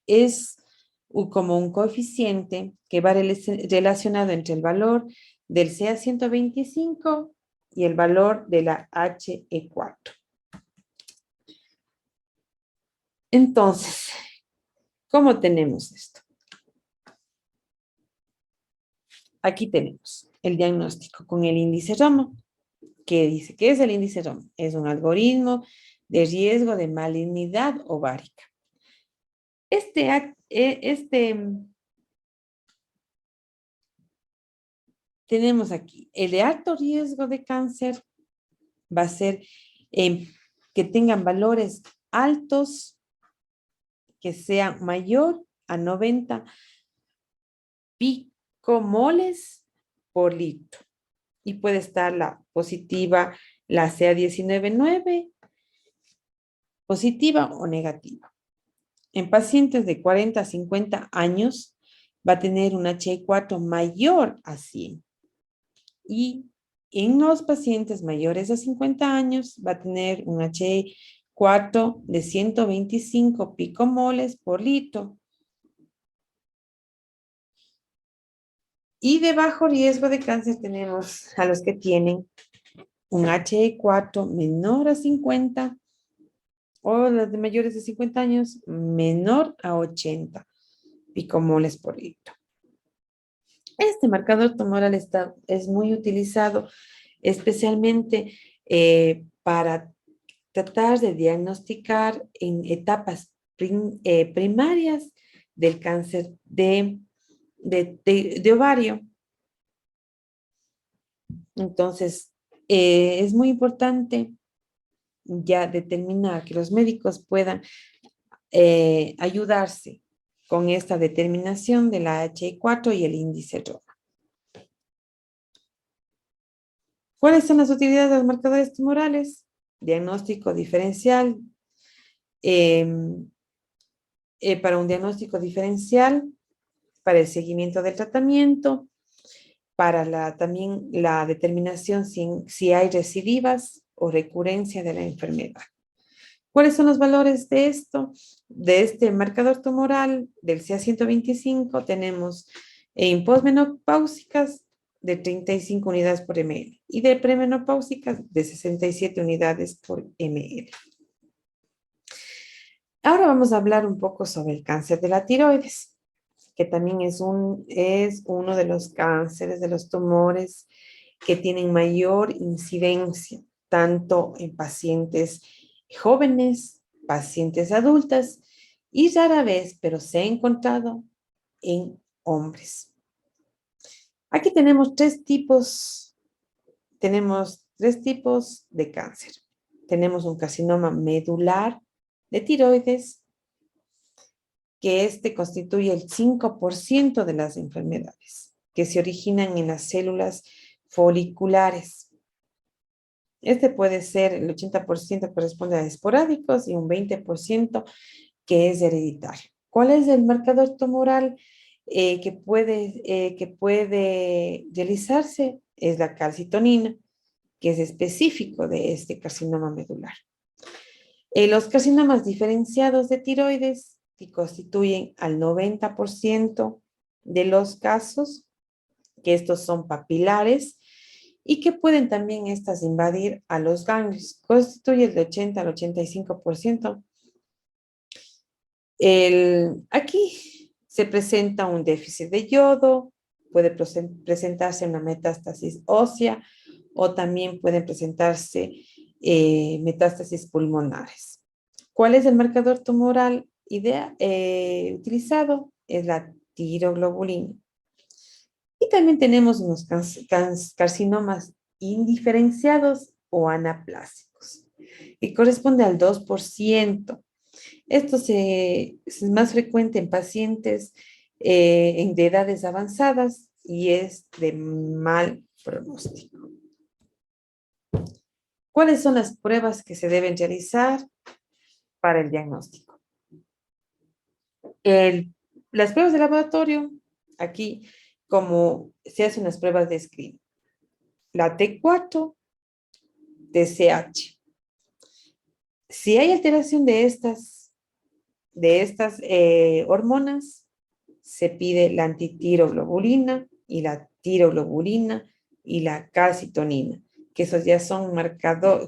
es como un coeficiente que va relacionado entre el valor del CA-125 y el valor de la HE4. Entonces, ¿cómo tenemos esto? Aquí tenemos el diagnóstico con el índice ROMO, que dice, ¿qué es el índice ROMO? Es un algoritmo de riesgo de malignidad ovárica. Tenemos aquí, el de alto riesgo de cáncer va a ser que tengan valores altos, que sean mayor a 90 picomoles por litro. Y puede estar la positiva, la CA19-9, positiva o negativa. En pacientes de 40 a 50 años va a tener un HI4 mayor a 100. Y en los pacientes mayores de 50 años va a tener un HI4 de 125 picomoles por litro. Y de bajo riesgo de cáncer tenemos a los que tienen un HI4 menor a 50 o los de mayores de 50 años menor a 80 picomoles por litro. Este marcador tumoral es muy utilizado especialmente para tratar de diagnosticar en etapas primarias del cáncer de ovario. Entonces, es muy importante ya determinar que los médicos puedan ayudarse con esta determinación de la HI4 y el índice ROMA. ¿Cuáles son las utilidades de los marcadores tumorales? Diagnóstico diferencial. Para un diagnóstico diferencial, para el seguimiento del tratamiento, para también la determinación si hay recidivas o recurrencia de la enfermedad. ¿Cuáles son los valores de esto? De este marcador tumoral del CA125 tenemos en posmenopáusicas de 35 unidades por ml y de premenopáusicas de 67 unidades por ml. Ahora vamos a hablar un poco sobre el cáncer de la tiroides, que también es uno de los cánceres, de los tumores que tienen mayor incidencia, tanto en pacientes jóvenes, pacientes adultas y rara vez, pero se ha encontrado en hombres. Aquí tenemos tres tipos de cáncer. Tenemos un carcinoma medular de tiroides, que constituye el 5% de las enfermedades que se originan en las células foliculares. Puede ser, el 80% corresponde a esporádicos y un 20% que es hereditario. ¿Cuál es el marcador tumoral que puede realizarse? Es la calcitonina, que es específico de este carcinoma medular. Los carcinomas diferenciados de tiroides, que constituyen al 90% de los casos, que estos son papilares, y que pueden también estas invadir a los ganglios, constituye el 80 al 85%. Aquí se presenta un déficit de yodo, puede presentarse una metástasis ósea o también pueden presentarse metástasis pulmonares. ¿Cuál es el marcador tumoral utilizado? Es la tiroglobulina. Y también tenemos unos carcinomas indiferenciados o anaplásicos, que corresponde al 2%. Esto es más frecuente en pacientes de edades avanzadas y es de mal pronóstico. ¿Cuáles son las pruebas que se deben realizar para el diagnóstico? Las pruebas de laboratorio, aquí como se hacen las pruebas de screening. La T4, TSH. Si hay alteración de estas hormonas, se pide la antitiroglobulina y la tiroglobulina y la calcitonina, que esos ya son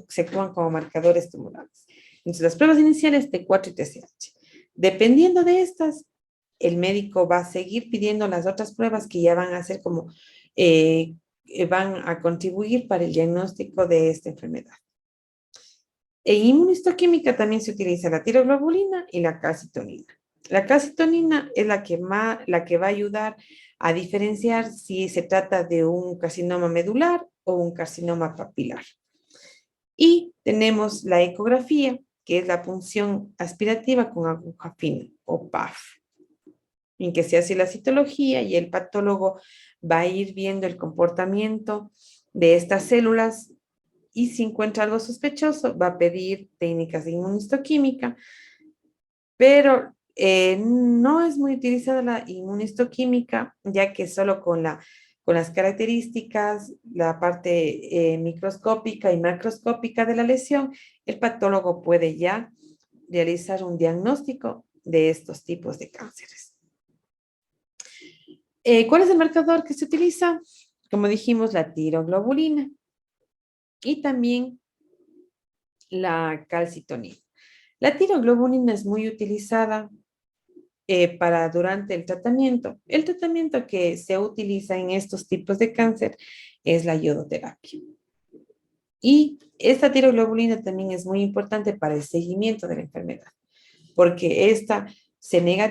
se actúan como marcadores tumorales. Entonces, las pruebas iniciales T4 y TSH. Dependiendo de estas, el médico va a seguir pidiendo las otras pruebas que ya van a ser van a contribuir para el diagnóstico de esta enfermedad. En inmunohistoquímica también se utiliza la tiroglobulina y la calcitonina. La calcitonina es la que va a ayudar a diferenciar si se trata de un carcinoma medular o un carcinoma papilar. Y tenemos la ecografía, que es la punción aspirativa con aguja fina o PAF, en que se hace la citología y el patólogo va a ir viendo el comportamiento de estas células y si encuentra algo sospechoso va a pedir técnicas de inmunistoquímica, pero no es muy utilizada la inmunistoquímica, ya que solo con las características, la parte microscópica y macroscópica de la lesión, el patólogo puede ya realizar un diagnóstico de estos tipos de cánceres. ¿Cuál es el marcador que se utiliza? Como dijimos, la tiroglobulina y también la calcitonina. La tiroglobulina es muy utilizada para durante el tratamiento. El tratamiento que se utiliza en estos tipos de cáncer es la iodoterapia. Y esta tiroglobulina también es muy importante para el seguimiento de la enfermedad, porque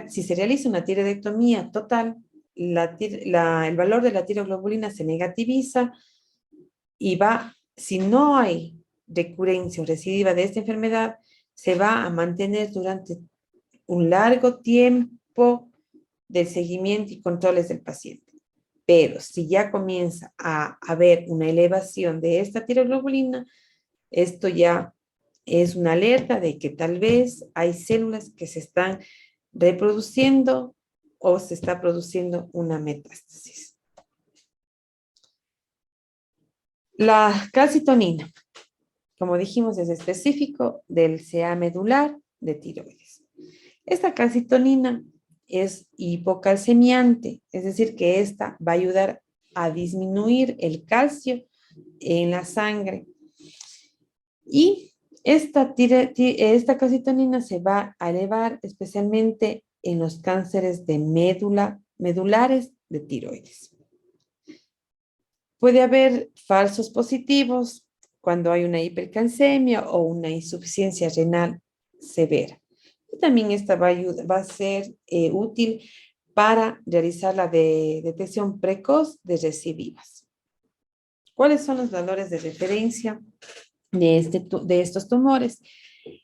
si se realiza una tiroidectomía total, el valor de la tiroglobulina se negativiza y si no hay recurrencia o recidiva de esta enfermedad, se va a mantener durante un largo tiempo del seguimiento y controles del paciente. Pero si ya comienza a haber una elevación de esta tiroglobulina, esto ya es una alerta de que tal vez hay células que se están reproduciendo o se está produciendo una metástasis. La calcitonina, como dijimos, es específico del CA medular de tiroides. Esta calcitonina es hipocalcemiante, es decir, que esta va a ayudar a disminuir el calcio en la sangre. Y esta calcitonina se va a elevar especialmente en los cánceres de medulares de tiroides. Puede haber falsos positivos cuando hay una hipercalcemia o una insuficiencia renal severa. Y también esta va a ser útil para realizar la detección precoz de recidivas. ¿Cuáles son los valores de referencia de estos tumores?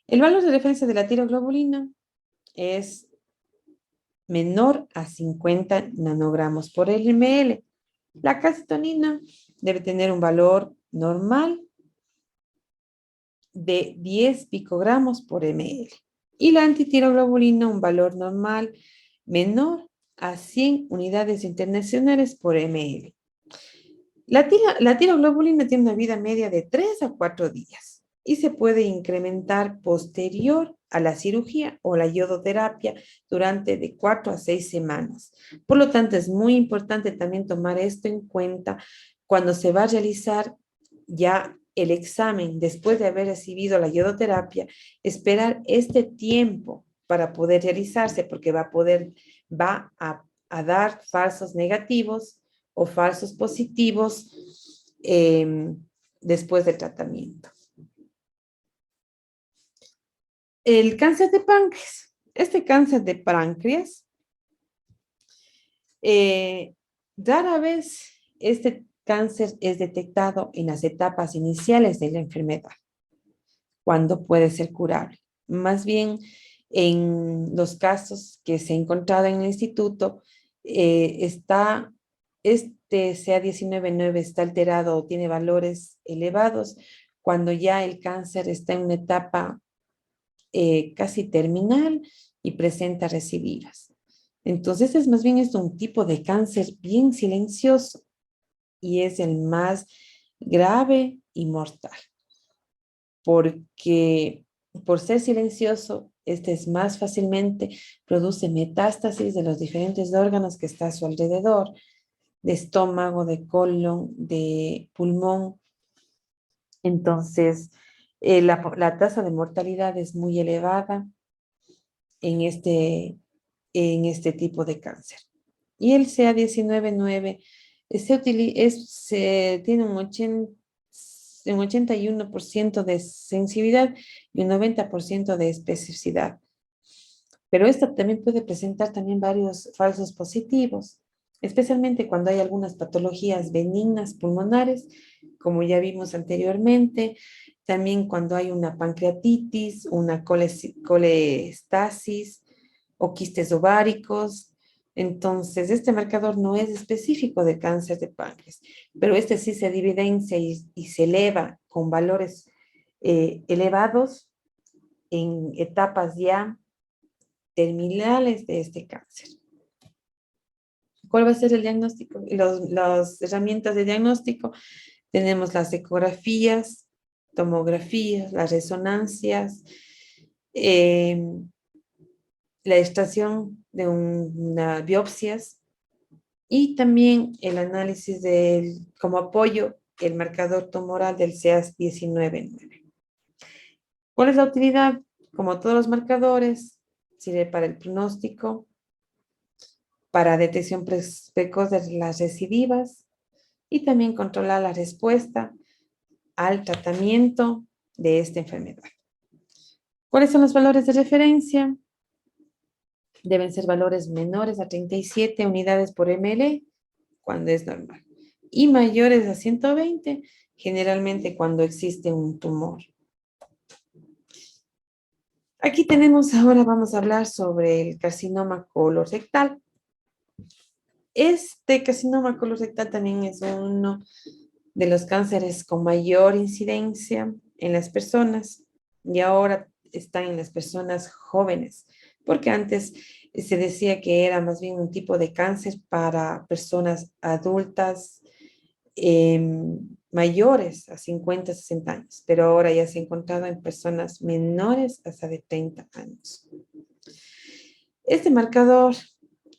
El valor de referencia de la tiroglobulina es menor a 50 nanogramos por ml. La calcitonina debe tener un valor normal de 10 picogramos por ml. Y la antitiroglobulina un valor normal menor a 100 unidades internacionales por ml. La tiroglobulina tiene una vida media de 3 a 4 días y se puede incrementar posterior a la cirugía o la iodoterapia durante de 4 a 6 semanas. Por lo tanto, es muy importante también tomar esto en cuenta cuando se va a realizar ya el examen después de haber recibido la iodoterapia, esperar este tiempo para poder realizarse porque va a dar falsos negativos o falsos positivos después del tratamiento. El cáncer de páncreas. Este cáncer de páncreas, rara vez este cáncer es detectado en las etapas iniciales de la enfermedad, cuando puede ser curable. Más bien, en los casos que se ha encontrado en el instituto, este CA19-9 está alterado o tiene valores elevados cuando ya el cáncer está en una etapa casi terminal y presenta recidivas. Entonces, más bien es un tipo de cáncer bien silencioso y es el más grave y mortal, porque por ser silencioso, este es más fácilmente, produce metástasis de los diferentes órganos que está a su alrededor, de estómago, de colon, de pulmón. Entonces, la tasa de mortalidad es muy elevada en este tipo de cáncer. Y el CA19-9 tiene un 81% de sensibilidad y un 90% de especificidad. Pero esto también puede presentar también varios falsos positivos, especialmente cuando hay algunas patologías benignas pulmonares, como ya vimos anteriormente, también cuando hay una pancreatitis, una colestasis o quistes ováricos. Entonces, este marcador no es específico de cáncer de páncreas, pero este sí se evidencia y se eleva con valores elevados en etapas ya terminales de este cáncer. ¿Cuál va a ser el diagnóstico? Las herramientas de diagnóstico. Tenemos las ecografías, tomografías, las resonancias, eh, la extracción de unas biopsias y también el análisis como apoyo, el marcador tumoral del CA19-9. ¿Cuál es la utilidad? Como todos los marcadores, sirve para el pronóstico, para detección precoz de las recidivas y también controlar la respuesta al tratamiento de esta enfermedad. ¿Cuáles son los valores de referencia? Deben ser valores menores a 37 unidades por ml cuando es normal y mayores a 120 generalmente cuando existe un tumor. Aquí tenemos, ahora vamos a hablar sobre el carcinoma colorectal. Este carcinoma colorectal también es uno de los cánceres con mayor incidencia en las personas y ahora están en las personas jóvenes, porque antes se decía que era más bien un tipo de cáncer para personas adultas mayores a 50, 60 años, pero ahora ya se ha encontrado en personas menores hasta de 30 años. Este marcador,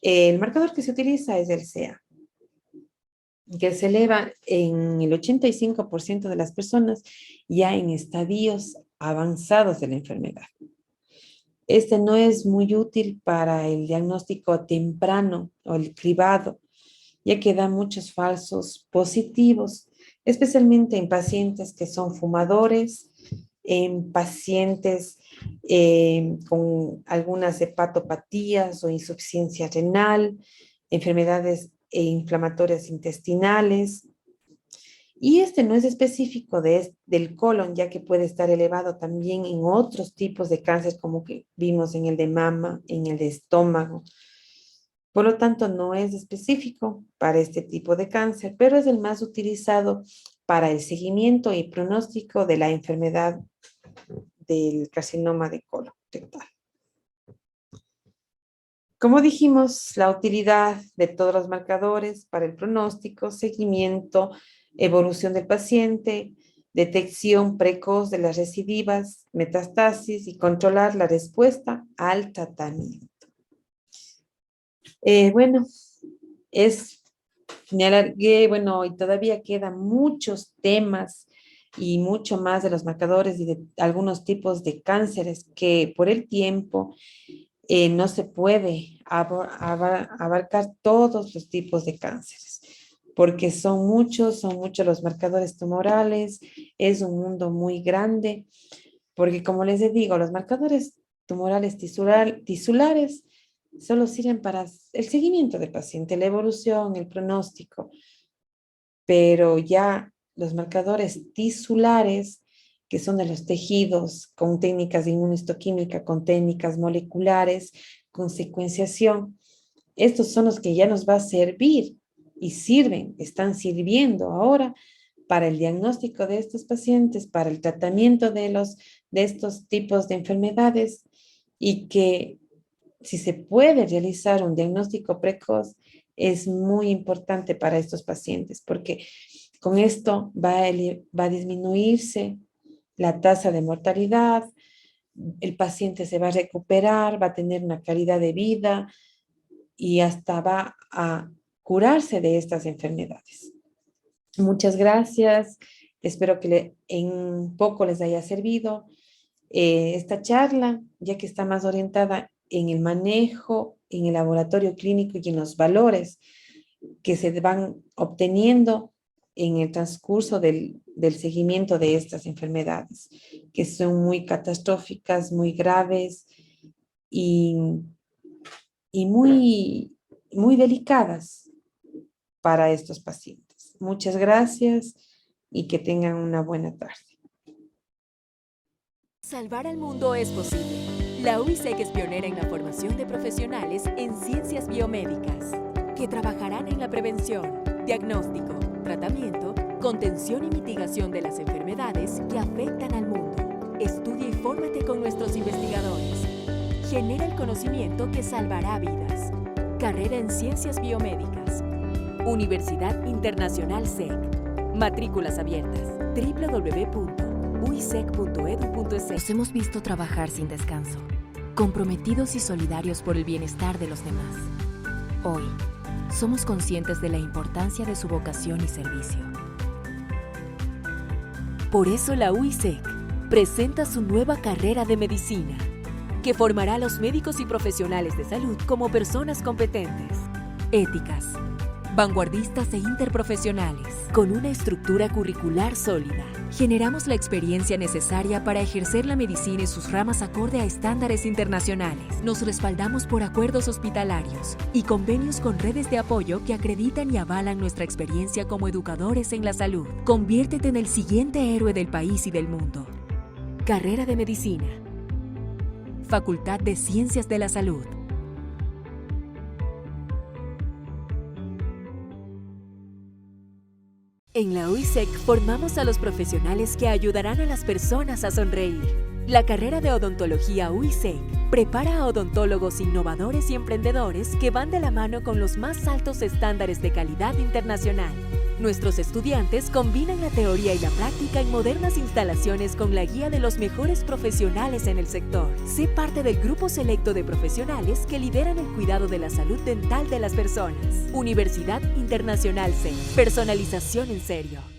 el marcador que se utiliza es el CA, que se eleva en el 85% de las personas ya en estadios avanzados de la enfermedad. Este no es muy útil para el diagnóstico temprano o el cribado, ya que da muchos falsos positivos, especialmente en pacientes que son fumadores, en pacientes con algunas hepatopatías o insuficiencia renal, enfermedades inflamatorias intestinales. Y este no es específico del colon, ya que puede estar elevado también en otros tipos de cáncer, como que vimos en el de mama, en el de estómago. Por lo tanto, no es específico para este tipo de cáncer, pero es el más utilizado para el seguimiento y pronóstico de la enfermedad del carcinoma de colon rectal. Como dijimos, la utilidad de todos los marcadores para el pronóstico, seguimiento, evolución del paciente, detección precoz de las recidivas, metastasis y controlar la respuesta al tratamiento. Bueno, me alargué, bueno, y todavía quedan muchos temas y mucho más de los marcadores y de algunos tipos de cánceres que por el tiempo no se puede abarcar todos los tipos de cánceres, porque son muchos los marcadores tumorales, es un mundo muy grande, porque como les digo, los marcadores tumorales tisulares solo sirven para el seguimiento del paciente, la evolución, el pronóstico, pero ya los marcadores tisulares, que son de los tejidos, con técnicas de inmunohistoquímica, con técnicas moleculares, con secuenciación, estos son los que ya nos va a servir y sirven, están sirviendo ahora para el diagnóstico de estos pacientes, para el tratamiento de estos tipos de enfermedades y que si se puede realizar un diagnóstico precoz, es muy importante para estos pacientes, porque con esto va a disminuirse la tasa de mortalidad, el paciente se va a recuperar, va a tener una calidad de vida y hasta va a curarse de estas enfermedades. Muchas gracias. Espero que en poco les haya servido esta charla, ya que está más orientada en el manejo, en el laboratorio clínico y en los valores que se van obteniendo en el transcurso del seguimiento de estas enfermedades, que son muy catastróficas, muy graves y, y muy delicadas para estos pacientes. Muchas gracias y que tengan una buena tarde. Salvar al mundo es posible. La UISEC es pionera en la formación de profesionales en ciencias biomédicas, que trabajarán en la prevención, diagnóstico, tratamiento, contención y mitigación de las enfermedades que afectan al mundo. Estudia y fórmate con nuestros investigadores. Genera el conocimiento que salvará vidas. Carrera en Ciencias Biomédicas. Universidad Internacional SEC. Matrículas abiertas. www.uisec.edu.es. Nos hemos visto trabajar sin descanso, comprometidos y solidarios por el bienestar de los demás. Hoy, somos conscientes de la importancia de su vocación y servicio. Por eso la UISEC presenta su nueva carrera de medicina, que formará a los médicos y profesionales de salud como personas competentes, éticas, vanguardistas e interprofesionales, con una estructura curricular sólida. Generamos la experiencia necesaria para ejercer la medicina y sus ramas acorde a estándares internacionales. Nos respaldamos por acuerdos hospitalarios y convenios con redes de apoyo que acreditan y avalan nuestra experiencia como educadores en la salud. Conviértete en el siguiente héroe del país y del mundo. Carrera de Medicina. Facultad de Ciencias de la Salud. En la UISEC formamos a los profesionales que ayudarán a las personas a sonreír. La carrera de odontología UISEC prepara a odontólogos innovadores y emprendedores que van de la mano con los más altos estándares de calidad internacional. Nuestros estudiantes combinan la teoría y la práctica en modernas instalaciones con la guía de los mejores profesionales en el sector. Sé parte del grupo selecto de profesionales que lideran el cuidado de la salud dental de las personas. Universidad Internacional SEC. Personalización en serio.